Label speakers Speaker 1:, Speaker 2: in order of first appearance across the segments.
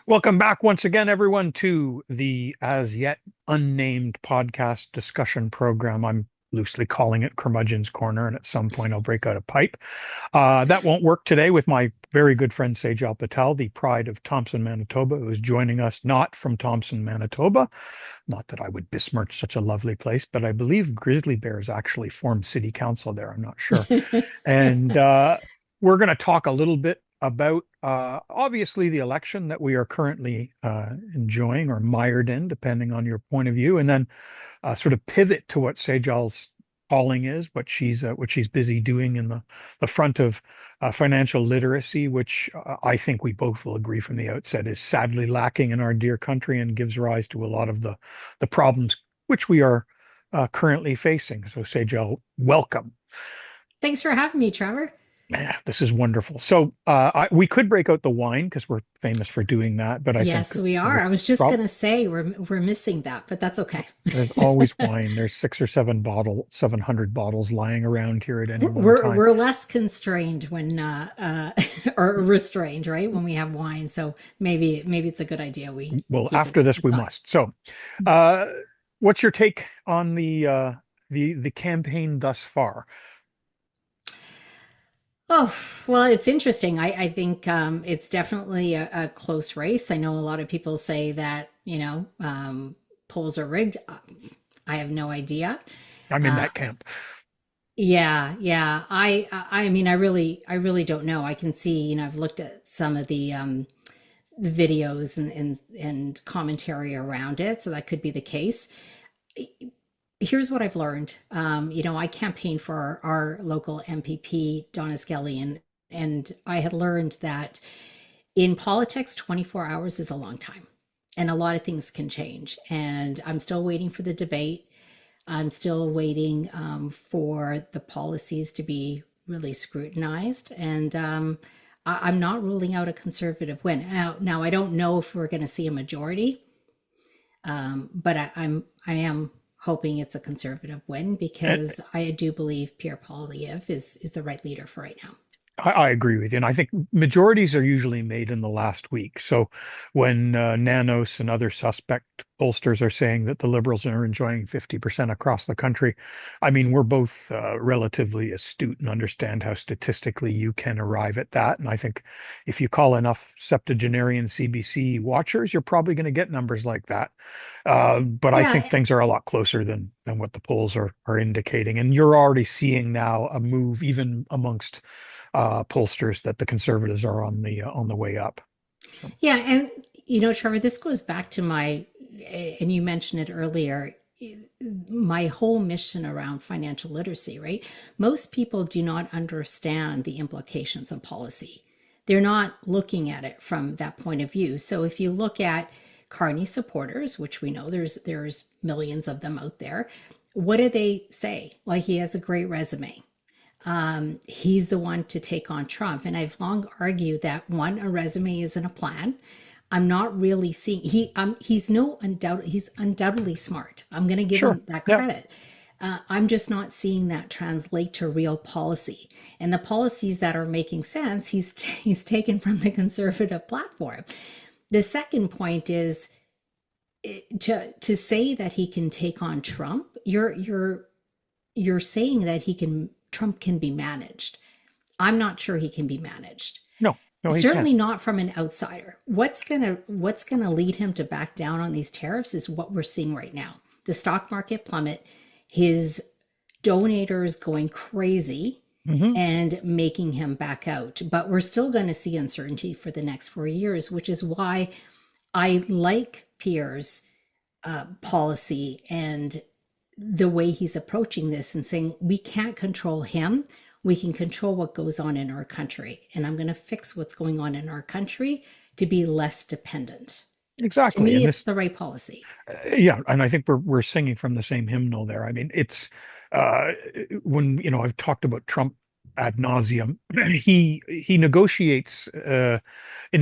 Speaker 1: Welcome back once again, everyone, to the as yet unnamed podcast discussion program. I'm loosely calling it Curmudgeon's Corner, and at some point I'll break out a pipe. That won't work today with my very good friend Saijal Patel, the pride of Thompson, Manitoba, who is joining us not from Thompson, Manitoba. Not that I would besmirch such a lovely place, but I believe grizzly bears actually form city council there. I'm not sure. And we're going to talk a little bit about obviously the election that we are currently enjoying or mired in, depending on your point of view, and then sort of pivot to what Sejal's calling is, what she's busy doing in the front of financial literacy, which I think we both will agree from the outset is sadly lacking in our dear country and gives rise to a lot of the problems which we are currently facing. So Sejal, welcome.
Speaker 2: Thanks for having me, Trevor.
Speaker 1: Yeah, this is wonderful. So we could break out the wine because we're famous for doing that, but I think
Speaker 2: Yes, we are.
Speaker 1: the
Speaker 2: I was just
Speaker 1: prob
Speaker 2: gonna say we're missing that, but that's okay.
Speaker 1: there's always wine. There's 700 bottles lying around here at any one
Speaker 2: We're
Speaker 1: time.
Speaker 2: we're less constrained when or restrained, right? When we have wine. So maybe it's a good idea we
Speaker 1: Well,
Speaker 2: keep it
Speaker 1: after this, we
Speaker 2: aside.
Speaker 1: must. So, uh, what's your take on the campaign thus far?
Speaker 2: Oh, well, it's interesting. I think it's definitely a close race. I know a lot of people say that, polls are rigged. I have no idea.
Speaker 1: I'm in
Speaker 2: Uh,
Speaker 1: that camp.
Speaker 2: yeah. I mean, I really don't know. I can see, I've looked at some of the videos and commentary around it, so that could be the case. Here's what I've learned. I campaigned for our local MPP, Donna Skelly, and I had learned that in politics, 24 hours is a long time, and a lot of things can change. And I'm still waiting for the debate. I'm still waiting for the policies to be really scrutinized. And I'm not ruling out a conservative win. Now I don't know if we're going to see a majority, but I am hoping it's a conservative win because I do believe Pierre Poilievre is the right leader for right now.
Speaker 1: I agree with you. And I think majorities are usually made in the last week. So when Nanos and other suspect pollsters are saying that the Liberals are enjoying 50% across the country, I mean, we're both relatively astute and understand how statistically you can arrive at that. And I think if you call enough septuagenarian CBC watchers, you're probably going to get numbers like that. But I think
Speaker 2: Yeah,
Speaker 1: things are a lot closer than what the polls are indicating. And you're already seeing now a move, even amongst pollsters, that the conservatives are on the way up. So
Speaker 2: yeah, and Trevor, this goes back to and you mentioned it earlier, my whole mission around financial literacy, right? Most people do not understand the implications of policy. They're not looking at it from that point of view. So if you look at Carney supporters, which we know there's millions of them out there, what do they say? Like, he has a great resume. He's the one to take on Trump. And I've long argued that one, a resume isn't a plan. I'm not really seeing he's undoubtedly smart. I'm going to give
Speaker 1: sure,
Speaker 2: him that
Speaker 1: yeah,
Speaker 2: credit. I'm just not seeing that translate to real policy. And the policies that are making sense, he's taken from the conservative platform. The second point is to say that he can take on Trump. You're saying that he can Trump can be managed. I'm not sure he can be managed.
Speaker 1: no, no, he can't.
Speaker 2: Certainly not from an outsider. What's gonna lead him to back down on these tariffs is what we're seeing right now. The stock market plummet, his donators going crazy
Speaker 1: Hmm.
Speaker 2: and making him back out. But we're still going to see uncertainty for the next 4 years, which is why I like Pierre's policy and the way he's approaching this and saying we can't control him. We can control what goes on in our country. And I'm going to fix what's going on in our country to be less dependent. To
Speaker 1: Exactly,
Speaker 2: me,
Speaker 1: and
Speaker 2: it's
Speaker 1: this,
Speaker 2: the right policy.
Speaker 1: yeah, and I think we're singing from the same hymnal there. I mean, it's uh, when I've talked about Trump ad nauseum. He negotiates in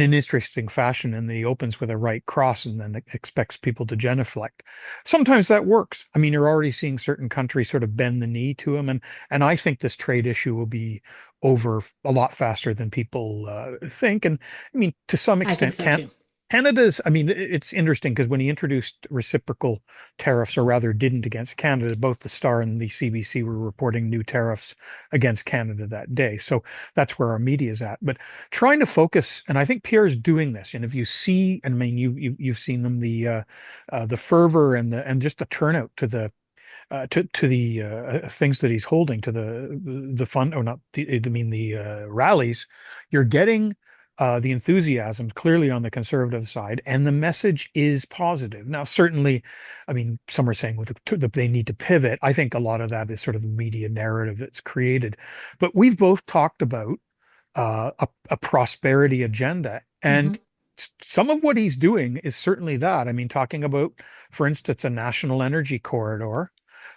Speaker 1: an interesting fashion, and he opens with a right cross, and then expects people to genuflect. Sometimes that works. I mean, you're already seeing certain countries sort of bend the knee to him, and I think this trade issue will be over a lot faster than people think. And I mean, to some
Speaker 2: I think
Speaker 1: extent,
Speaker 2: so too.
Speaker 1: Canada's, I mean, it's interesting because when he introduced reciprocal tariffs, or rather didn't, against Canada, both the Star and the CBC were reporting new tariffs against Canada that day. So that's where our media is at. But trying to focus, and I think Pierre is doing this. And if you see, I mean, you've seen them, the fervor and just the turnout to the things that he's holding, to the fun, or not the, I mean the rallies. You're getting the enthusiasm clearly on the conservative side, and the message is positive. Now, certainly, I mean, some are saying they need to pivot. I think a lot of that is sort of a media narrative that's created. But we've both talked about a prosperity agenda.
Speaker 2: Hmm.
Speaker 1: And some of what he's doing is certainly that. I mean, talking about, for instance, a national energy corridor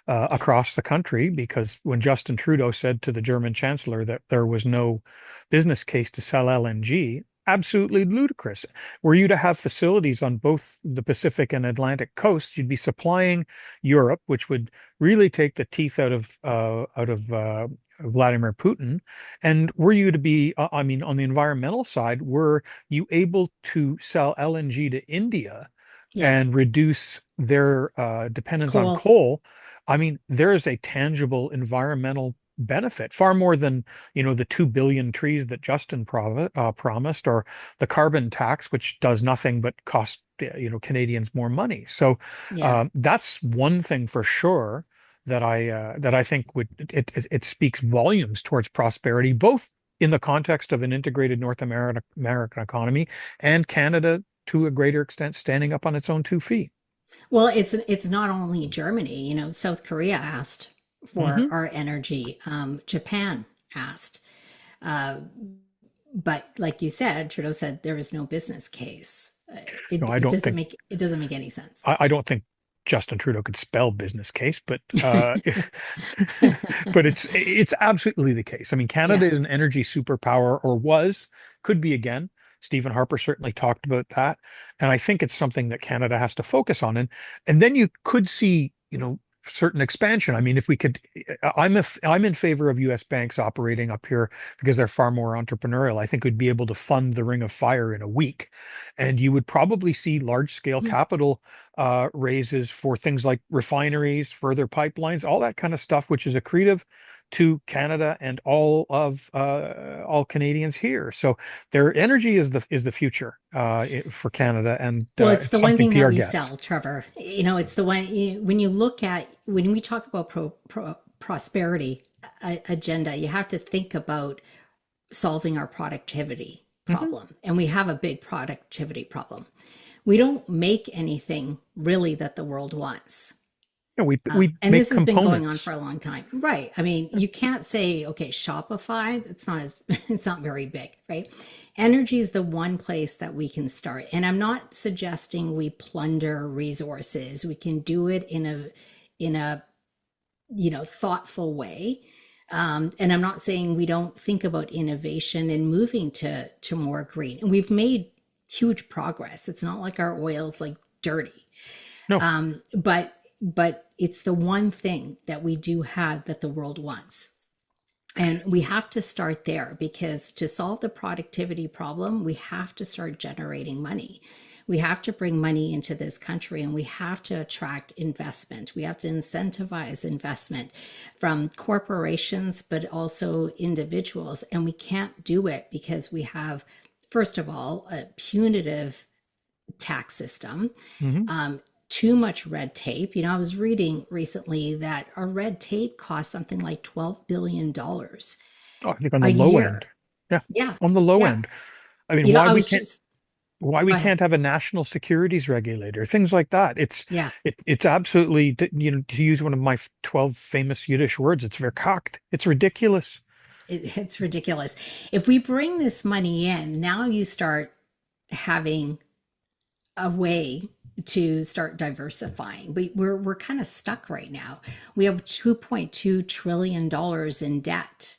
Speaker 1: across the country, because when Justin Trudeau said to the German chancellor that there was no business case to sell LNG, absolutely ludicrous. Were you to have facilities on both the Pacific and Atlantic coasts, you'd be supplying Europe, which would really take the teeth out of Vladimir Putin. And were you to be, I mean, on the environmental side, were you able to sell LNG to India
Speaker 2: Yeah.
Speaker 1: and reduce their dependence on
Speaker 2: Cool.
Speaker 1: coal? I mean, there is a tangible environmental benefit, far more than, the 2 billion trees that Justin promised, or the carbon tax, which does nothing but cost, Canadians more money. So
Speaker 2: Yeah.
Speaker 1: that's one thing for sure that I think it speaks volumes towards prosperity, both in the context of an integrated North American economy, and Canada to a greater extent standing up on its own 2 feet.
Speaker 2: Well, it's not only Germany. South Korea asked for
Speaker 1: Hmm.
Speaker 2: our energy. Japan asked, uh, but like you said, Trudeau said there is no business case.
Speaker 1: No,
Speaker 2: It
Speaker 1: I
Speaker 2: it
Speaker 1: don't
Speaker 2: doesn't
Speaker 1: think
Speaker 2: make it doesn't make any sense.
Speaker 1: I don't think Justin Trudeau could spell business case, but but it's absolutely the case. I mean,
Speaker 2: Yeah.
Speaker 1: Canada is an energy superpower, or was, could be again. Stephen Harper certainly talked about that, and I think it's something that Canada has to focus on. And then you could see, certain expansion. I mean, if we could, I'm in favor of U.S. banks operating up here because they're far more entrepreneurial. I think we'd be able to fund the Ring of Fire in a week, and you would probably see large scale capital raises for things like refineries, further pipelines, all that kind of stuff, which is accretive to Canada and all Canadians here. So their energy is the future for Canada, and
Speaker 2: Well, it's
Speaker 1: it's
Speaker 2: the one
Speaker 1: something
Speaker 2: thing that
Speaker 1: PR
Speaker 2: we
Speaker 1: gets.
Speaker 2: sell, Trevor. It's the one, when we talk about prosperity agenda, you have to think about solving our productivity
Speaker 1: Mhm.
Speaker 2: problem. And we have a big productivity problem. We don't make anything really that the world wants.
Speaker 1: We
Speaker 2: And
Speaker 1: make
Speaker 2: this has been going on
Speaker 1: components.
Speaker 2: for a long time, right? I mean, you can't say, okay, Shopify, it's not as it's not very big, right? Energy is the one place that we can start. And I'm not suggesting we plunder resources. We can do it in a thoughtful way. And I'm not saying we don't think about innovation and moving to more green. And we've made huge progress. It's not like our oil's like dirty.
Speaker 1: No,
Speaker 2: But it's the one thing that we do have that the world wants. And we have to start there, because to solve the productivity problem, we have to start generating money. We have to bring money into this country, and we have to attract investment. We have to incentivize investment from corporations, but also individuals. And we can't do it because we have, first of all, a punitive tax system,
Speaker 1: hmm
Speaker 2: too much red tape. I was reading recently that our red tape costs something like $12 billion
Speaker 1: oh, I think on the
Speaker 2: a
Speaker 1: low end.
Speaker 2: year.
Speaker 1: Yeah,
Speaker 2: Yeah.
Speaker 1: on the low
Speaker 2: Yeah.
Speaker 1: end. I mean, why
Speaker 2: I
Speaker 1: we
Speaker 2: was
Speaker 1: can't
Speaker 2: just,
Speaker 1: why
Speaker 2: go
Speaker 1: we
Speaker 2: ahead.
Speaker 1: can't have a national securities regulator, things like that.
Speaker 2: Yeah.
Speaker 1: It's absolutely, to use one of my 12 famous Yiddish words, it's verkackt. It's ridiculous.
Speaker 2: It's ridiculous. If we bring this money in, now you start having a way to start diversifying. We're kind of stuck right now. We have $2.2 trillion in debt.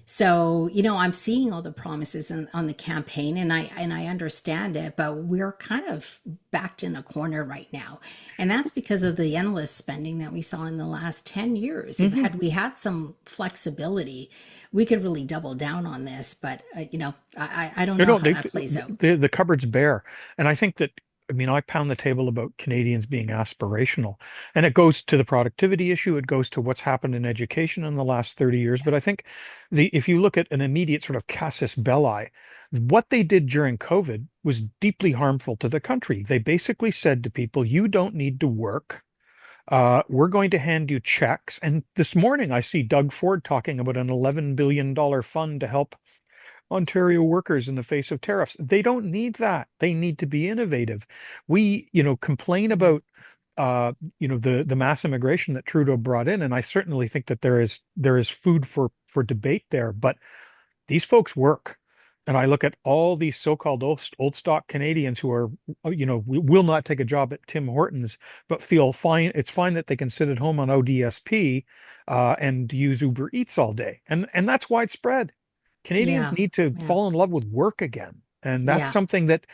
Speaker 2: So, I'm seeing all the promises on the campaign, and I understand it, but we're kind of backed in a corner right now. And that's because of the endless spending that we saw in the last 10 years. If
Speaker 1: Hmm.
Speaker 2: had we had some flexibility, we could really double down on this, but I don't
Speaker 1: They
Speaker 2: know
Speaker 1: don't.
Speaker 2: how
Speaker 1: They
Speaker 2: that plays out.
Speaker 1: the cupboard's bare, and I think that. I mean, I pound the table about Canadians being aspirational, and it goes to the productivity issue. It goes to what's happened in education in the last 30 years.
Speaker 2: Yeah.
Speaker 1: But I think if you look at an immediate sort of casus belli, what they did during COVID was deeply harmful to the country. They basically said to people, "You don't need to work. We're going to hand you checks." And this morning, I see Doug Ford talking about an $11 billion fund to help Ontario workers in the face of tariffs. They don't need that. They need to be innovative. We, complain
Speaker 2: Mhm.
Speaker 1: about the mass immigration that Trudeau brought in, and I certainly think that there is food for debate there. But these folks work. And I look at all these so-called old stock Canadians who are, will not take a job at Tim Hortons, but feel fine. It's fine that they can sit at home on ODSP and use Uber Eats all day. And that's widespread. Canadians
Speaker 2: Yeah.
Speaker 1: need to
Speaker 2: Yeah.
Speaker 1: fall in love with work again. And that's
Speaker 2: Yeah.
Speaker 1: something that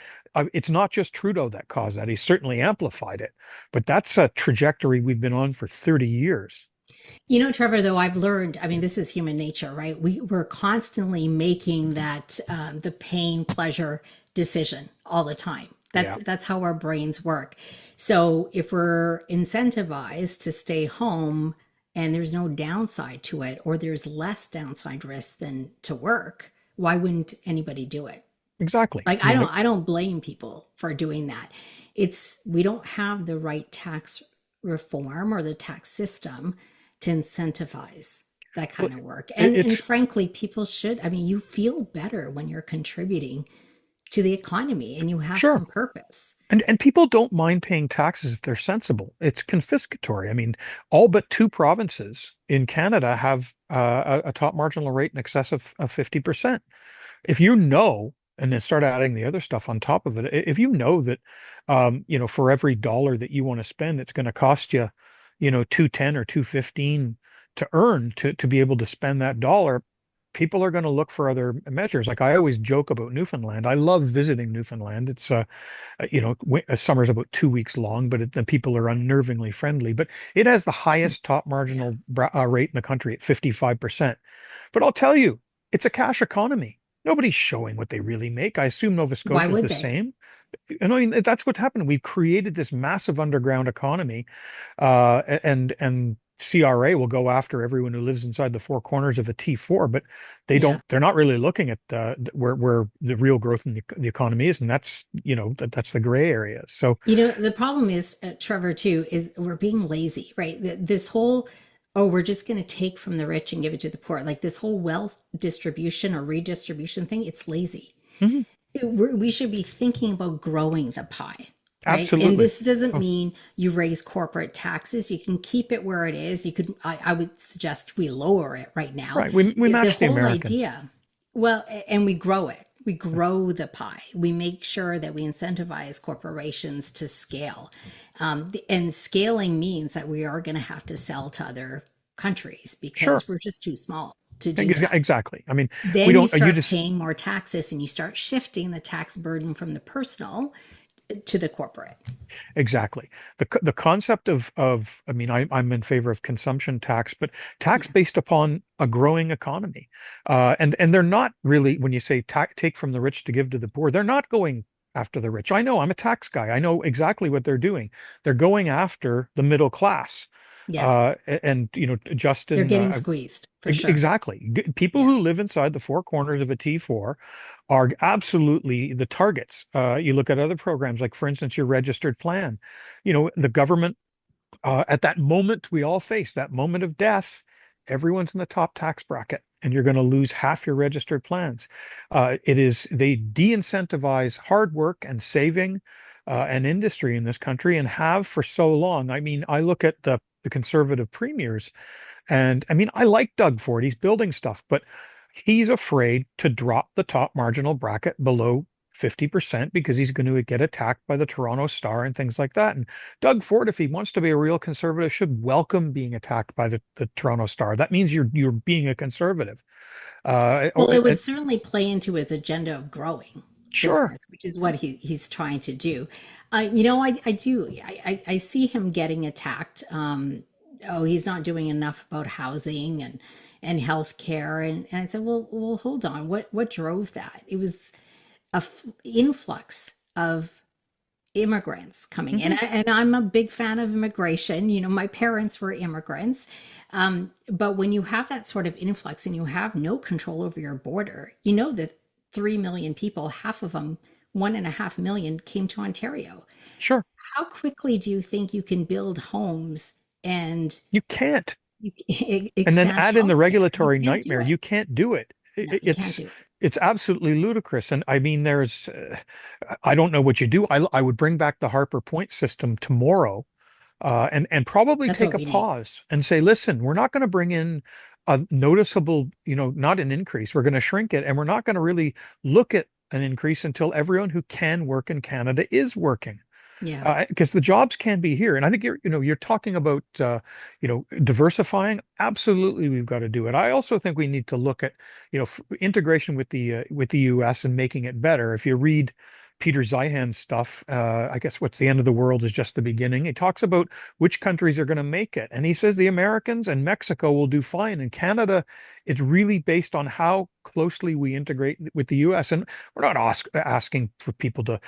Speaker 1: it's not just Trudeau that caused that. He certainly amplified it, but that's a trajectory we've been on for 30 years.
Speaker 2: Trevor, though, I've learned, I mean, this is human nature, right? We're constantly making that the pain pleasure decision all the time. That's
Speaker 1: Yeah,
Speaker 2: that's how our brains work. So if we're incentivized to stay home and there's no downside to it, or there's less downside risk than to work, why wouldn't anybody do it?
Speaker 1: exactly.
Speaker 2: Like
Speaker 1: I
Speaker 2: I
Speaker 1: mean,
Speaker 2: don't I don't blame people for doing that. It's we don't have the right tax reform or the tax system to incentivize that
Speaker 1: well,
Speaker 2: kind of work. And
Speaker 1: it's
Speaker 2: frankly, people should, I mean, you feel better when you're contributing to the economy and you have
Speaker 1: sure.
Speaker 2: some purpose.
Speaker 1: And people don't mind paying taxes if they're sensible. It's confiscatory. I mean, all but two provinces in Canada have a top marginal rate in excess of 50%. If you know, and then start adding the other stuff on top of it, if you know that, for every dollar that you want to spend, it's going to cost you, 210 or 215 to earn to be able to spend that dollar, people are going to look for other measures. Like I always joke about Newfoundland. I love visiting Newfoundland. It's summer's about 2 weeks long, but the people are unnervingly friendly. But it has the highest top
Speaker 2: Yeah.
Speaker 1: marginal rate in the country at 55%. But I'll tell you, it's a cash economy. Nobody's showing what they really make. I assume Nova
Speaker 2: Why
Speaker 1: Scotia is
Speaker 2: would
Speaker 1: the
Speaker 2: they?
Speaker 1: same. And I mean, that's what happened. We've created this massive underground economy, and CRA will go after everyone who lives inside the four corners of a T4, but
Speaker 2: Yeah.
Speaker 1: they're not really looking at where the real growth in the economy is, and that's that's the gray area. So
Speaker 2: The problem is, Trevor, too, is we're being lazy, right? This whole, oh, we're just going to take from the rich and give it to the poor, like this whole wealth distribution or redistribution thing, it's lazy.
Speaker 1: mhm,
Speaker 2: We should be thinking about growing the pie, right? And
Speaker 1: absolutely.
Speaker 2: this doesn't
Speaker 1: Oh,
Speaker 2: mean you raise corporate taxes. You can keep it where it is. You could, I would suggest we lower it right now.
Speaker 1: right. We
Speaker 2: Is the
Speaker 1: match the
Speaker 2: whole
Speaker 1: Americans.
Speaker 2: idea? Well, and we grow it. We grow the pie. We make sure that we incentivize corporations to scale. And scaling means that we are going to have to sell to other countries
Speaker 1: Sure.
Speaker 2: because we're just too small to do that.
Speaker 1: Exactly. I mean, we
Speaker 2: Then you
Speaker 1: don't. You
Speaker 2: start
Speaker 1: just
Speaker 2: paying more taxes and you start shifting the tax burden from the personal to the corporate.
Speaker 1: Exactly. The concept of I mean, I'm in favor of consumption tax, but tax
Speaker 2: Yeah.
Speaker 1: based upon a growing economy. And they're not really, when you say take from the rich to give to the poor, they're not going after the rich. I know, I'm a tax guy. I know exactly what they're doing. They're going after the middle class.
Speaker 2: Yeah.
Speaker 1: And
Speaker 2: They're
Speaker 1: Justin,
Speaker 2: getting squeezed for sure.
Speaker 1: exactly. People
Speaker 2: Yeah.
Speaker 1: who live inside the four corners of a T4 are absolutely the targets. You look at other programs, like, for instance, your registered plan. The government, at that moment we all face, that moment of death, everyone's in the top tax bracket, and you're going to lose half your registered plans. They de-incentivize hard work and saving and industry in this country, and have for so long. I mean, I look at the conservative premiers, and I mean, I like Doug Ford. He's building stuff, but he's afraid to drop the top marginal bracket below 50% because he's going to get attacked by the Toronto Star and things like that. And Doug Ford, if he wants to be a real conservative, should welcome being attacked by the Toronto Star. That means you're being a conservative.
Speaker 2: Well, it would certainly play into his agenda of growing
Speaker 1: Sure,
Speaker 2: business, which is what he's trying to do. I do. I see him getting attacked. Oh, he's not doing enough about housing and healthcare, and I said, well, hold on. What drove that? It was influx of immigrants coming in,
Speaker 1: hmm
Speaker 2: and I'm a big fan of immigration. My parents were immigrants. But when you have that sort of influx and you have no control over your border, that 3 million people, half of them, 1.5 million, came to Ontario.
Speaker 1: sure.
Speaker 2: How quickly do you think you can build homes and
Speaker 1: You can't. And then
Speaker 2: expand
Speaker 1: add in the
Speaker 2: healthcare? You
Speaker 1: regulatory
Speaker 2: can't do
Speaker 1: nightmare.
Speaker 2: it.
Speaker 1: You can't do it.
Speaker 2: No, you can't do it.
Speaker 1: It's absolutely ludicrous. And I mean, I don't know what you do. I would bring back the Harper Point system tomorrow, and probably
Speaker 2: That's
Speaker 1: take
Speaker 2: what
Speaker 1: a
Speaker 2: we need.
Speaker 1: pause and say, listen, we're not going to bring in a noticeable, not an increase. We're going to shrink it, and we're not going to really look at an increase until everyone who can work in Canada is working.
Speaker 2: Yeah.
Speaker 1: Because the jobs can be here, and I think you're talking about diversifying. Absolutely, we've got to do it. I also think we need to look at integration with the U.S. and making it better. If you read Peter Zeihan's stuff, I guess what's the end of the world is just the beginning. He talks about which countries are going to make it, and he says the Americans and Mexico will do fine. In Canada, it's really based on how closely we integrate with the U.S. And we're not asking for people to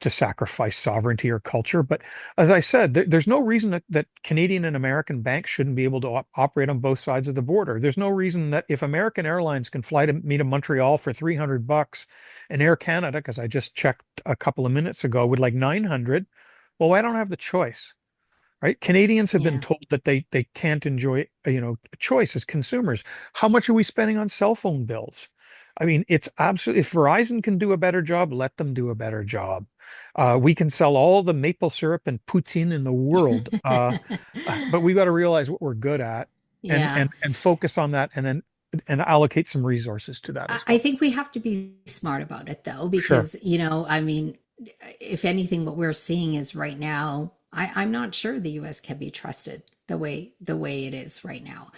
Speaker 1: sacrifice sovereignty or culture. But as I said, there's no reason that Canadian and American banks shouldn't be able to operate on both sides of the border. There's no reason that if American Airlines can fly to me to Montreal for $300 and Air Canada, because I just checked a couple of minutes ago, would like 900, well, I don't have the choice. Right? Canadians have been
Speaker 2: Yeah.
Speaker 1: told that they can't enjoy, a choice as consumers. How much are we spending on cell phone bills? I mean, it's absolutely, if Verizon can do a better job, let them do a better job. We can sell all the maple syrup and poutine in the world, but we got to realize what we're good at and
Speaker 2: Yeah.
Speaker 1: and focus on that, and then and allocate some resources to that as
Speaker 2: I
Speaker 1: well.
Speaker 2: think we have to be smart about it though,
Speaker 1: Sure.
Speaker 2: because, I mean, if anything, what we're seeing is right now, I'm not sure the US can be trusted the way it is right now.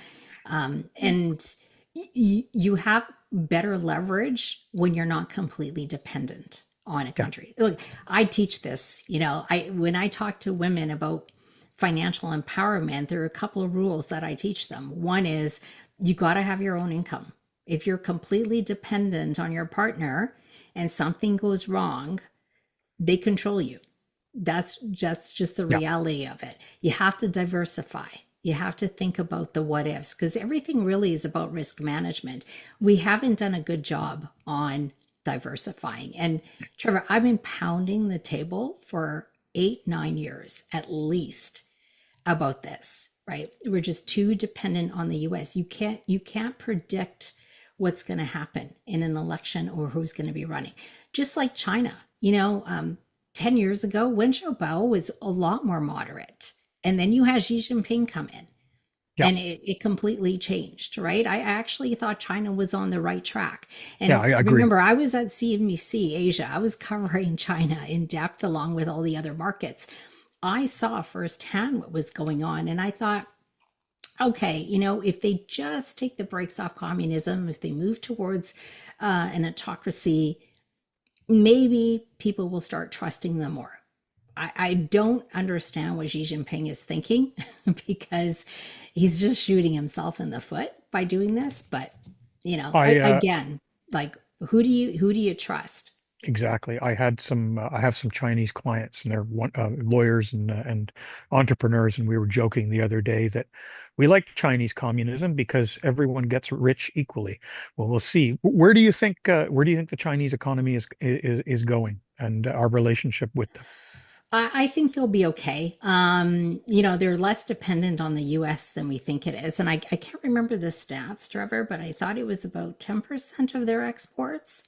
Speaker 2: And you have better leverage when you're not completely dependent on a
Speaker 1: Yeah.
Speaker 2: country. Look, I teach this, when I talk to women about financial empowerment, there are a couple of rules that I teach them. One is you got to have your own income. If you're completely dependent on your partner and something goes wrong, they control you. That's just the
Speaker 1: Yeah.
Speaker 2: reality of it. You have to diversify. You have to think about the what ifs, because everything really is about risk management. We haven't done a good job on diversifying. And Trevor, I've been pounding the table for 8, 9 years at least about this, right? We're just too dependent on the US. You can't predict what's going to happen in an election or who's going to be running. Just like China, 10 years ago, Wen Xiaobao was a lot more moderate. And then you had Xi Jinping come in
Speaker 1: Yeah.
Speaker 2: and it completely changed, right? I actually thought China was on the right track.
Speaker 1: Yeah.
Speaker 2: And
Speaker 1: I agree.
Speaker 2: remember, I was at CNBC Asia. I was covering China in depth along with all the other markets. I saw firsthand what was going on. And I thought, okay, if they just take the brakes off communism, if they move towards an autocracy, maybe people will start trusting them more. I don't understand what Xi Jinping is thinking because he's just shooting himself in the foot by doing this. But
Speaker 1: I
Speaker 2: again, like who do you trust?
Speaker 1: Exactly. I have some Chinese clients, and they're lawyers and entrepreneurs, and we were joking the other day that we like Chinese communism because everyone gets rich equally. Well, we'll see. Where do you think the Chinese economy is going, and our relationship with them?
Speaker 2: I think they'll be okay. They're less dependent on the US than we think it is. And I can't remember the stats, Trevor, but I thought it was about 10% of their exports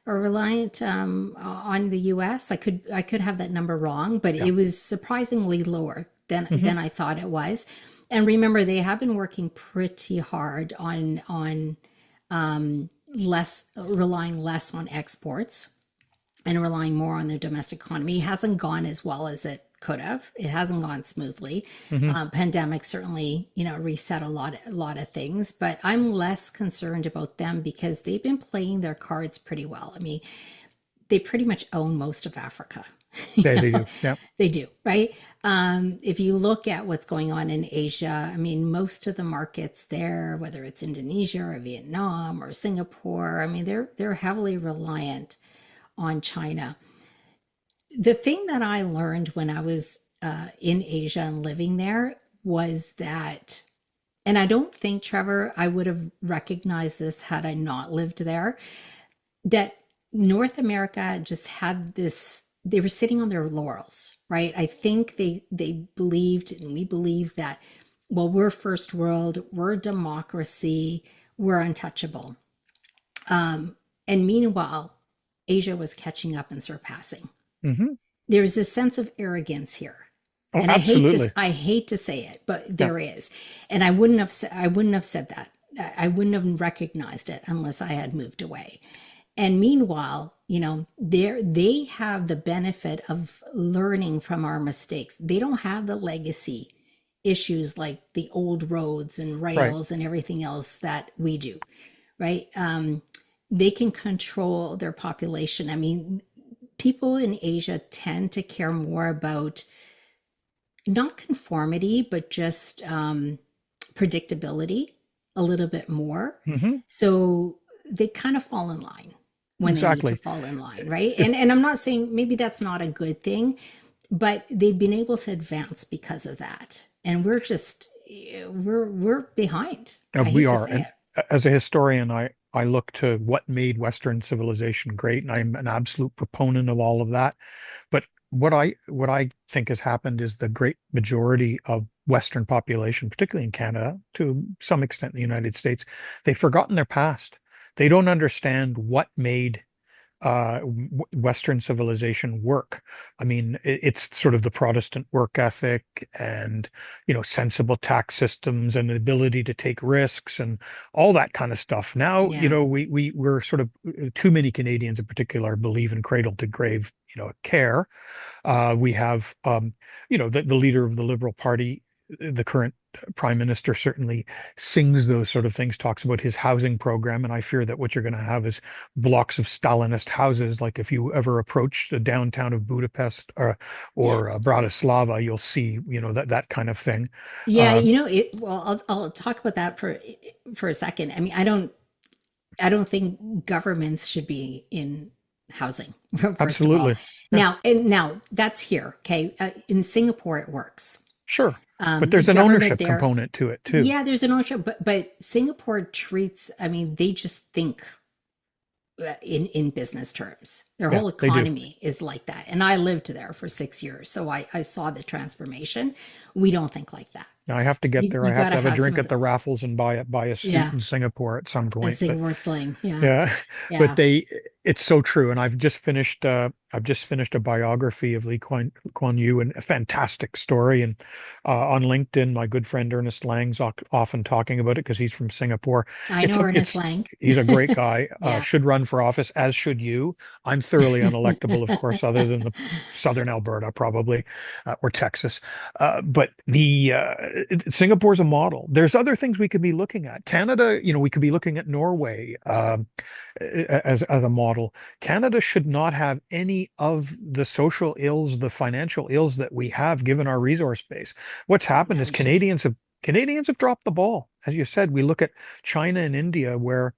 Speaker 2: are reliant on the US. I could have that number wrong, but
Speaker 1: Yeah.
Speaker 2: it was surprisingly lower than
Speaker 1: hmm
Speaker 2: than I thought it was. And remember, they have been working pretty hard on less relying less on exports and relying more on their domestic economy. It hasn't gone as well as it could have. It hasn't gone smoothly.
Speaker 1: Hmm.
Speaker 2: Pandemic certainly, reset a lot of things. But I'm less concerned about them because they've been playing their cards pretty well. I mean, they pretty much own most of Africa. you
Speaker 1: They
Speaker 2: know,
Speaker 1: do. Yeah.
Speaker 2: they do, right? If you look at what's going on in Asia, I mean, most of the markets there, whether it's Indonesia or Vietnam or Singapore, I mean, they're heavily reliant on China. The thing that I learned when I was in Asia and living there was that, and I don't think, Trevor, I would have recognized this had I not lived there, that North America just had this, they were sitting on their laurels, right? I think they believed, and we believe that, well, we're first world, we're democracy, we're untouchable. And meanwhile, Asia was catching up and surpassing.
Speaker 1: Hmm.
Speaker 2: There's this sense of arrogance here.
Speaker 1: Oh,
Speaker 2: And
Speaker 1: absolutely.
Speaker 2: I hate to say it, but
Speaker 1: Yeah.
Speaker 2: there is. And I wouldn't have said that. I wouldn't have recognized it unless I had moved away. And meanwhile, they have the benefit of learning from our mistakes. They don't have the legacy issues like the old roads and
Speaker 1: Right.
Speaker 2: rails and everything else that we do, right? They can control their population. I mean, people in Asia tend to care more about not conformity, but just predictability a little bit more.
Speaker 1: Hmm.
Speaker 2: So they kind of fall in line when they need to
Speaker 1: Exactly.
Speaker 2: fall in line, right? And I'm not saying maybe that's not a good thing, but they've been able to advance because of that. And we're behind. I
Speaker 1: We
Speaker 2: hate to
Speaker 1: are.
Speaker 2: say
Speaker 1: And
Speaker 2: it.
Speaker 1: as a historian, I look to what made Western civilization great, and I'm an absolute proponent of all of that. But what I think has happened is the great majority of Western population, particularly in Canada, to some extent in the United States, they've forgotten their past. They don't understand what made Western civilization work. I mean, it's sort of the Protestant work ethic and, sensible tax systems and the ability to take risks and all that kind of stuff. Now,
Speaker 2: Yeah.
Speaker 1: we're sort of too many Canadians in particular believe in cradle to grave, care. We have, the leader of the Liberal Party, the current prime minister, certainly sings those sort of things, talks about his housing program. And I fear that what you're going to have is blocks of Stalinist houses. Like if you ever approach the downtown of Budapest or Bratislava, you'll see, that kind of thing.
Speaker 2: Yeah,
Speaker 1: Um,
Speaker 2: well, I'll talk about that for a second. I mean, I don't think governments should be in housing, first of all.
Speaker 1: Absolutely. Yeah,
Speaker 2: Now that's here, okay? In Singapore, it works.
Speaker 1: sure. But
Speaker 2: The
Speaker 1: there's an
Speaker 2: government
Speaker 1: ownership
Speaker 2: there,
Speaker 1: component to it too.
Speaker 2: yeah, there's an ownership, but Singapore treats, I mean, they just think in business terms. Their
Speaker 1: Yeah,
Speaker 2: whole
Speaker 1: they do.
Speaker 2: economy is like that. And I lived there for 6 years, so I saw the transformation. We don't think like that.
Speaker 1: Now I have to get there.
Speaker 2: You
Speaker 1: I have
Speaker 2: got
Speaker 1: to
Speaker 2: to
Speaker 1: have a
Speaker 2: have some
Speaker 1: drink
Speaker 2: of
Speaker 1: at
Speaker 2: the,
Speaker 1: the raffles and buy a suit
Speaker 2: yeah,
Speaker 1: in Singapore at some
Speaker 2: a
Speaker 1: point. But
Speaker 2: Singapore sling. Yeah,
Speaker 1: yeah, but
Speaker 2: yeah.
Speaker 1: it's so true. And I've just finished a biography of Lee Kuan Yew, and a fantastic story. And on LinkedIn, my good friend Ernest Lang's often talking about it because he's from Singapore.
Speaker 2: I know Ernest
Speaker 1: It's
Speaker 2: Lang.
Speaker 1: he's a great guy.
Speaker 2: Yeah.
Speaker 1: Should run for office, as should you. I'm thoroughly unelectable, of course, other than the southern Alberta, probably, or Texas. But the Singapore's a model. There's other things we could be looking at. Canada, we could be looking at Norway. As a model. Canada should not have any of the social ills, the financial ills that we have given our resource base. What's happened
Speaker 2: No,
Speaker 1: is
Speaker 2: we shouldn't.
Speaker 1: Canadians have dropped the ball. As you said, we look at China and India where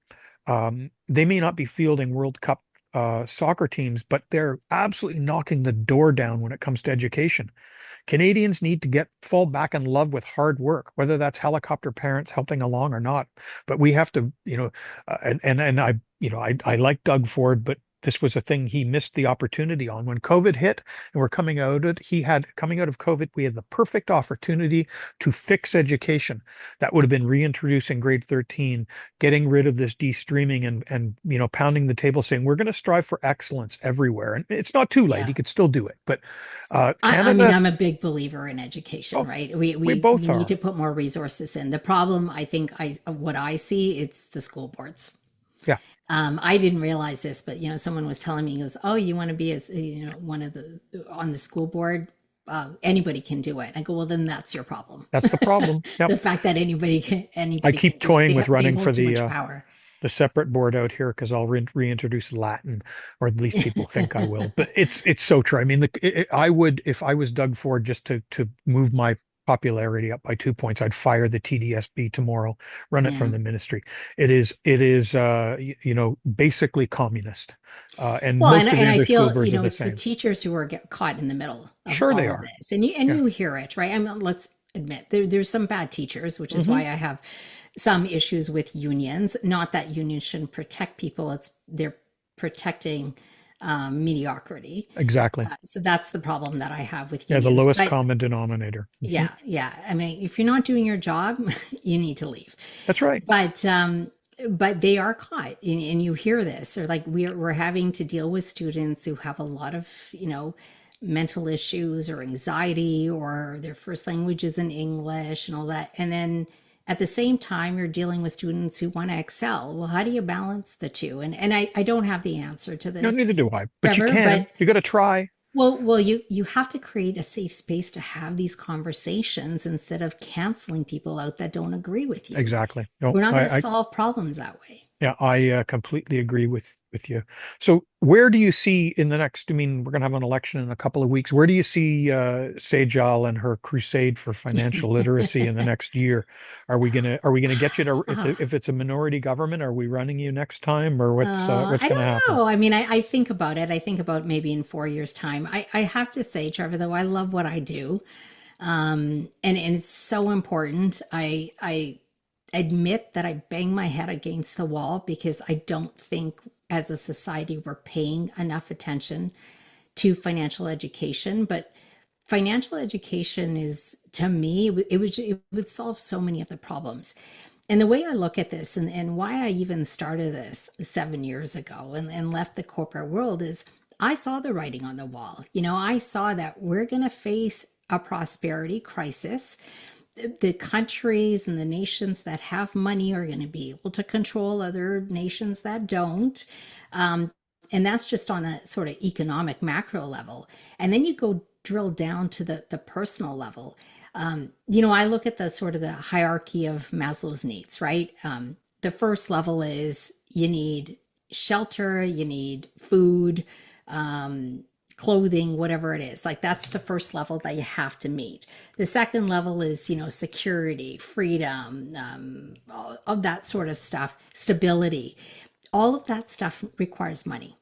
Speaker 1: they may not be fielding World Cup soccer teams, but they're absolutely knocking the door down when it comes to education. Canadians need to fall back in love with hard work, whether that's helicopter parents helping along or not. But we have to, and I like Doug Ford, but this was a thing he missed the opportunity on when COVID hit and we're coming out of COVID, we had the perfect opportunity to fix education. That would have been reintroducing grade 13, getting rid of this de-streaming and pounding the table saying we're going to strive for excellence everywhere. And it's not too late.
Speaker 2: Yeah.
Speaker 1: You could still do it. But
Speaker 2: I mean,
Speaker 1: Canada,
Speaker 2: I'm a big believer in education,
Speaker 1: oh,
Speaker 2: right?
Speaker 1: we
Speaker 2: We
Speaker 1: both
Speaker 2: need
Speaker 1: are.
Speaker 2: to put more resources in. The problem, I think, what I see, it's the school boards.
Speaker 1: Yeah,
Speaker 2: I didn't realize this, but someone was telling me, he goes, "Oh, you want to be as one of the on the school board? Anybody can do it." I go, "Well, then that's your problem.
Speaker 1: that's the problem. Yep.
Speaker 2: The fact that
Speaker 1: I
Speaker 2: anybody can
Speaker 1: keep
Speaker 2: do it,
Speaker 1: toying with
Speaker 2: they
Speaker 1: running for
Speaker 2: hold too much power."
Speaker 1: the separate board out here because I'll reintroduce Latin, or at least people think I will. But it's so true. I mean, I would, if I was Doug Ford, just to move my popularity up by 2 points, I'd fire the TDSB tomorrow, run it from
Speaker 2: Yeah.
Speaker 1: the ministry. It is basically communist, and
Speaker 2: Well, and
Speaker 1: most of the
Speaker 2: I
Speaker 1: other school
Speaker 2: feel,
Speaker 1: boards are the
Speaker 2: it's the
Speaker 1: same.
Speaker 2: teachers who are get caught in the middle of
Speaker 1: Sure, they
Speaker 2: all of
Speaker 1: are.
Speaker 2: this, and
Speaker 1: Yeah.
Speaker 2: you hear it, right? I mean, let's admit there's some bad teachers, which is
Speaker 1: Hmm.
Speaker 2: why I have some issues with unions. Not that unions shouldn't protect people; it's they're protecting mediocrity.
Speaker 1: Exactly.
Speaker 2: So that's the problem that I have with
Speaker 1: Yeah, the
Speaker 2: unions.
Speaker 1: lowest
Speaker 2: But
Speaker 1: common denominator. Hmm.
Speaker 2: yeah, yeah. I mean, if you're not doing your job, you need to leave.
Speaker 1: That's right.
Speaker 2: But they are caught, and you hear this, or like we're having to deal with students who have a lot of mental issues or anxiety, or their first language is in English and all that, and then at the same time you're dealing with students who want to excel. Well, how do you balance the two? And I don't have the answer to
Speaker 1: No,
Speaker 2: this,
Speaker 1: neither do I. But you
Speaker 2: Trevor,
Speaker 1: can.
Speaker 2: but
Speaker 1: You got to try.
Speaker 2: you have to create a safe space to have these conversations instead of canceling people out that don't agree with you.
Speaker 1: Exactly. No,
Speaker 2: We're not going to solve problems that way.
Speaker 1: yeah, I completely agree with you. So, where do you see in the next? I mean, we're going to have an election in a couple of weeks. Where do you see Saijal and her crusade for financial literacy in the next year? Are we gonna get you to, if it's a minority government? Are we running you next time, or what's
Speaker 2: I
Speaker 1: going to
Speaker 2: don't
Speaker 1: happen?
Speaker 2: know. I mean, I think about it. I think about maybe in 4 years' time. I have to say, Trevor, though, I love what I do. And it's so important. I admit that I bang my head against the wall because I don't think as a society we're paying enough attention to financial education. But financial education is, to me, it would solve so many of the problems. And the way I look at this, and why I even started this 7 years ago and left the corporate world, is I saw the writing on the wall. I saw that we're going to face a prosperity crisis. The countries and the nations that have money are going to be able to control other nations that don't. Um, and that's just on a sort of economic macro level. And then you go drill down to the personal level. I look at the sort of the hierarchy of Maslow's needs, right? The first level is you need shelter, you need food, um, clothing, whatever it is. Like that's the first level that you have to meet. The second level is, security, freedom, all of that sort of stuff, stability. All of that stuff requires money.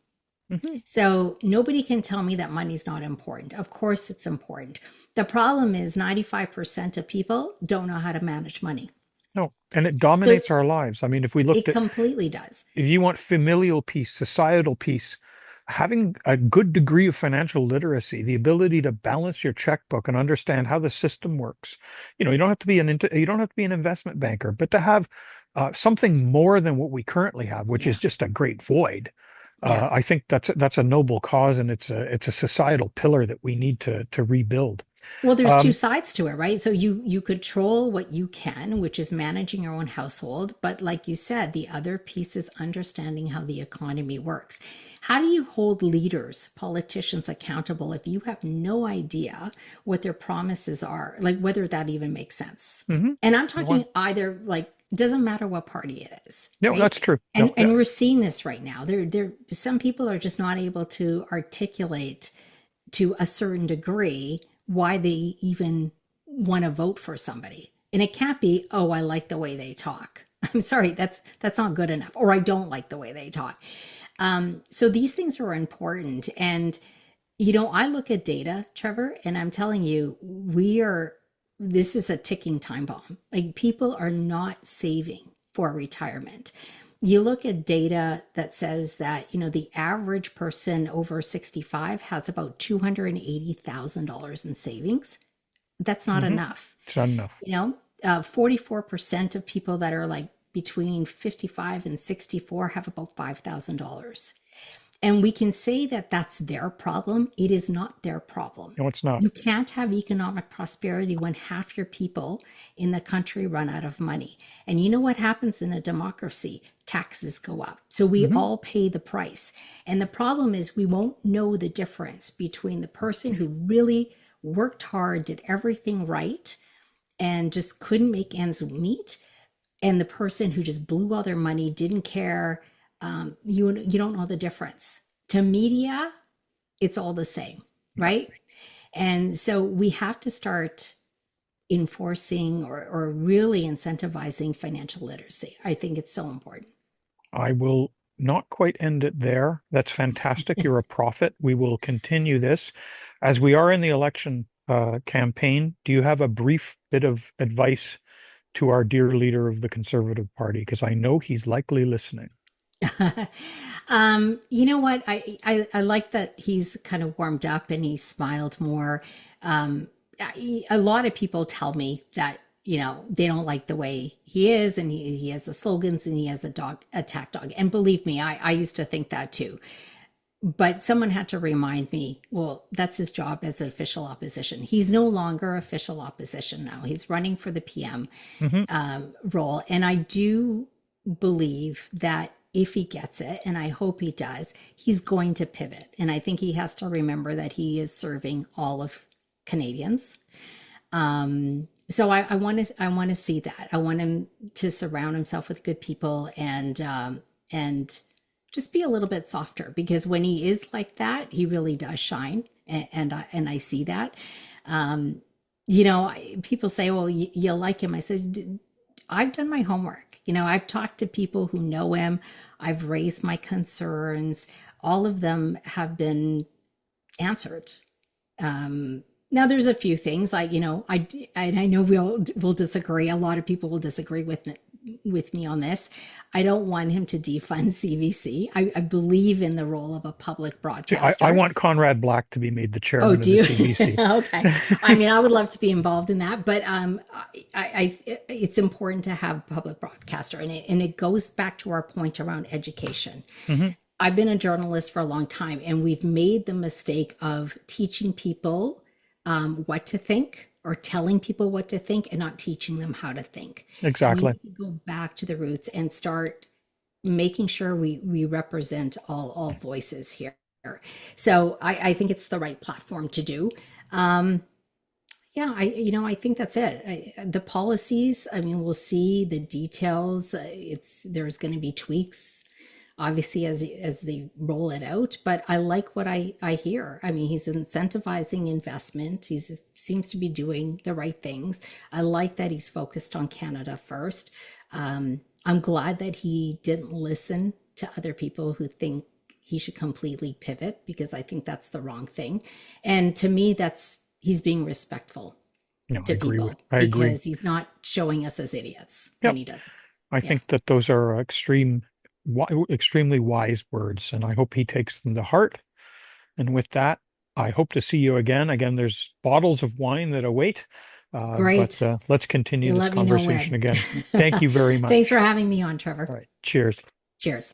Speaker 1: Hmm.
Speaker 2: So nobody can tell me that money's not important. Of course, it's important. The problem is 95% of people don't know how to manage money.
Speaker 1: No, and it
Speaker 2: So
Speaker 1: dominates our lives. I mean, if we looked
Speaker 2: it
Speaker 1: at,
Speaker 2: completely does.
Speaker 1: if you want familial peace, societal peace, having a good degree of financial literacy, the ability to balance your checkbook and understand how the system works. You don't have to be you don't have to be an investment banker, but to have something more than what we currently have, which is
Speaker 2: Yeah.
Speaker 1: just a great void.
Speaker 2: Yeah.
Speaker 1: I think that's a noble cause, and it's a societal pillar that we need to rebuild.
Speaker 2: Well, there's two
Speaker 1: Um,
Speaker 2: sides to it, right? So you control what you can, which is managing your own household, but like you said, the other piece is understanding how the economy works. How do you hold leaders, politicians accountable if you have no idea what their promises are, like whether that even makes sense?
Speaker 1: mhm.
Speaker 2: And I'm
Speaker 1: No,
Speaker 2: talking either like doesn't matter what party it is,
Speaker 1: no,
Speaker 2: right?
Speaker 1: that's true.
Speaker 2: And
Speaker 1: No, yeah.
Speaker 2: we're seeing this right now. There some people are just not able to articulate to a certain degree why they even want to vote for somebody. And it can't be, oh, I like the way they talk. I'm sorry, that's not good enough. Or I don't like the way they talk. So these things are important. And I look at data, Trevor, and I'm telling you, this is a ticking time bomb. Like people are not saving for retirement. You look at data that says that, the average person over 65 has about $280,000 in savings. That's not
Speaker 1: Hmm.
Speaker 2: enough.
Speaker 1: It's not enough.
Speaker 2: 44% of people that are like between 55 and 64 have about $5,000. And we can say that that's their problem. It is not their problem.
Speaker 1: No, it's not.
Speaker 2: You can't have economic prosperity when half your people in the country run out of money. And you know what happens in a democracy? Taxes go up. So we
Speaker 1: Hmm.
Speaker 2: all pay the price. And the problem is we won't know the difference between the person who really worked hard, did everything right, and just couldn't make ends meet, and the person who just blew all their money, didn't care. You don't know the difference. To media, it's all the same, right? And so we have to start enforcing or really incentivizing financial literacy. I think it's so important.
Speaker 1: I will not quite end it there. That's fantastic. You're a prophet. We will continue this. As we are in the election campaign, do you have a brief bit of advice to our dear leader of the Conservative Party? Because I know he's likely listening.
Speaker 2: You know what? I like that he's kind of warmed up and he smiled more. A lot of people tell me that, they don't like the way he is, and he has the slogans, and he has a dog attack dog. And believe me, I used to think that too. But someone had to remind me, well, that's his job as an official opposition. He's no longer official opposition now. He's running for the PM
Speaker 1: Hmm.
Speaker 2: role. And I do believe that if he gets it, and I hope he does, he's going to pivot. And I think he has to remember that he is serving all of Canadians. So I want to see that. I want him to surround himself with good people, and just be a little bit softer, because when he is like that, he really does shine, and I see that. Um, People say, "Well, you like him." I said, I've done my homework. I've talked to people who know him. I've raised my concerns. All of them have been answered. Now there's a few things I know we'll disagree. A lot of people will disagree with me on this. I don't want him to defund CBC. I believe in the role of a public
Speaker 1: See, I
Speaker 2: broadcaster.
Speaker 1: want Conrad Black to be made the
Speaker 2: Oh,
Speaker 1: chairman of
Speaker 2: do
Speaker 1: the
Speaker 2: you?
Speaker 1: CBC.
Speaker 2: Okay. I mean, I would love to be involved in that, but it's important to have a public broadcaster, and it goes back to our point around education.
Speaker 1: Hmm.
Speaker 2: I've been a journalist for a long time, and we've made the mistake of teaching people what to think, or telling people what to think, and not teaching them how to think. We
Speaker 1: Exactly.
Speaker 2: need to go back to the roots and start making sure we represent all voices here. So I think it's the right platform to do. Um, yeah, I think that's it. The policies, I mean, we'll see the details. There's going to be tweaks, obviously, as they roll it out. But I like what I hear. I mean, he's incentivizing investment. He seems to be doing the right things. I like that he's focused on Canada first. I'm glad that he didn't listen to other people who think he should completely pivot, because I think that's the wrong thing. And to me, that's he's being respectful
Speaker 1: No,
Speaker 2: to people,
Speaker 1: I agree.
Speaker 2: because he's not showing us as idiots when
Speaker 1: Yep.
Speaker 2: he does it.
Speaker 1: I
Speaker 2: Yeah.
Speaker 1: think that those are extremely wise words, and I hope he takes them to heart. And with that, I hope to see you again. Again, there's bottles of wine that await, but
Speaker 2: Great.
Speaker 1: let's continue
Speaker 2: You
Speaker 1: this
Speaker 2: let me know
Speaker 1: conversation
Speaker 2: when.
Speaker 1: again. Thank you very
Speaker 2: Thanks
Speaker 1: much.
Speaker 2: for having me on, Trevor.
Speaker 1: All right. Cheers.
Speaker 2: Cheers.